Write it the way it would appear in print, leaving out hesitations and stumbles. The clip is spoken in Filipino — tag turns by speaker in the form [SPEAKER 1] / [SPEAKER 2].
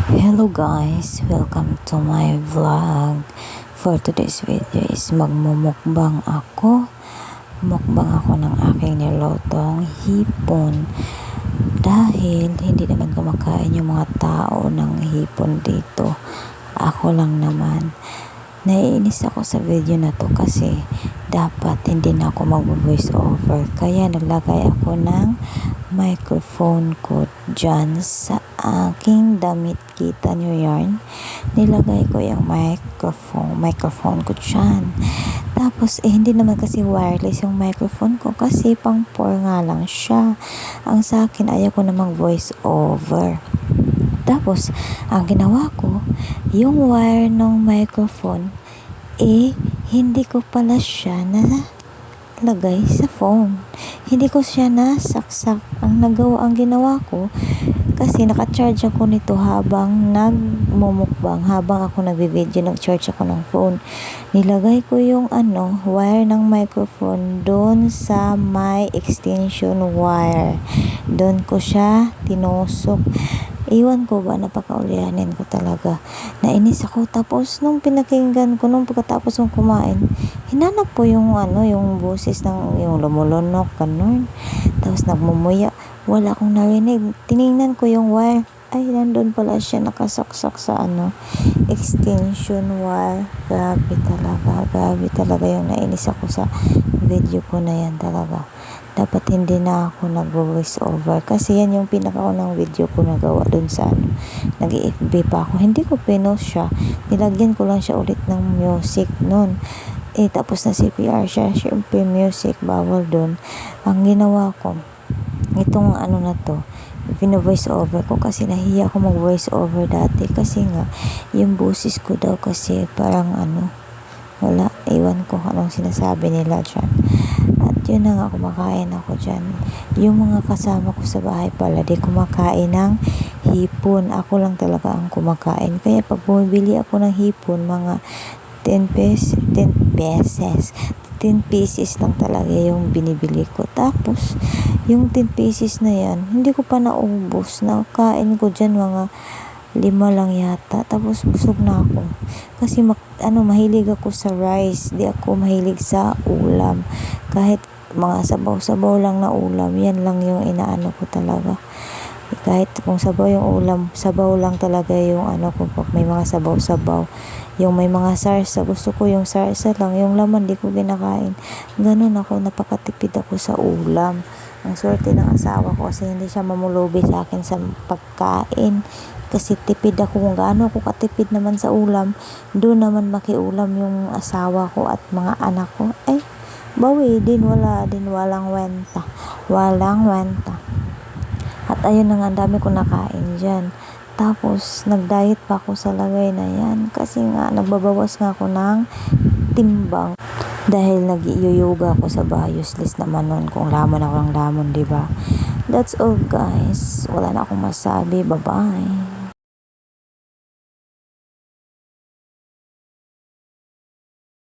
[SPEAKER 1] Hello guys, welcome to my vlog. For today's video is magmumukbang ako. Mukbang ako ng aking nilotong hipon. Dahil hindi naman kumakain yung mga tao ng hipon dito. Ako lang naman. Naiinis ako sa video na to kasi dapat hindi na ako mag-voice over. Kaya naglagay ako ng microphone ko dyan sa aking damit. Kita nyo yarn? Nilagay ko yung microphone ko dyan. Tapos hindi naman kasi wireless yung microphone ko kasi pang 4 nga lang siya. Ang sa akin ayaw ko namang voice over. Tapos ang ginawa ko, yung wire ng microphone hindi ko pala siya lagay sa phone. Hindi ko siya nasaksak. Ang ginawa ko, kasi naka-charge ako nito habang nagmumukbang, habang ako nagbi-video, nag-charge ako ng phone. Nilagay ko yung wire ng microphone doon sa may extension wire. Doon ko siya tinusok. Iwan ko ba, napakaulianin ko talaga. Nainis ako. Tapos nung pinakinggan ko, nung pagkatapos kong kumain, hinanap po yung yung boses ng yung lumulunok, ganun. Tapos nagmumuya. Wala akong narinig. Tiningnan ko yung wire. Ay, nandun pala siya nakasaksak sa extension wire. Grabe talaga yung nainis ako sa video ko na yan talaga. Dapat hindi na ako nag-voice over kasi yan yung pinakaunang video ko nagawa dun sa nag-FB pa ako. Hindi ko pinost siya. Nilagyan ko lang siya ulit ng music nun. Tapos na CPR siya. Siyempre music, bawal dun. Ang ginawa ko, itong na to, pino-voice over ko kasi nahiya ako mag-voice over dati kasi nga, yung boses ko daw kasi parang wala, iwan ko anong sinasabi nila dyan. At yun na nga, kumakain ako dyan. Yung mga kasama ko sa bahay pala, di kumakain ng hipon. Ako lang talaga ang kumakain. Kaya pag bumibili ako ng hipon, mga 10 pieces lang talaga yung binibili ko. Tapos, yung 10 pieces na yan, hindi ko pa naubos. Nakain ko dyan mga 5 lang yata. Tapos busog na ako. Kasi mahilig ako sa rice. Di ako mahilig sa ulam. Kahit mga sabaw-sabaw lang na ulam, yan lang yung inaano ko talaga. Kahit kung sabaw yung ulam, sabaw lang talaga yung ko pag may mga sabaw-sabaw. Yung may mga sarsa, gusto ko yung sarsa lang. Yung laman, di ko kinakain. Ganun ako, napakatipid ako sa ulam. Ang swerte ng asawa ko kasi hindi siya mamulubi sa akin sa pagkain. Kasi tipid ako. Kung gaano ako katipid naman sa ulam, doon naman makiulam yung asawa ko at mga anak ko. Bawi din, walang wenta. At ayun na nga, dami ko nakain dyan. Tapos, nag-diet pa ako sa lagay na yan. Kasi nga, nagbabawas nga ako ng timbang. Dahil nag-yoga ako sa bahay. Useless naman nun kung lamon ako ng lamon, diba? That's all guys. Wala na akong masabi. Bye-bye.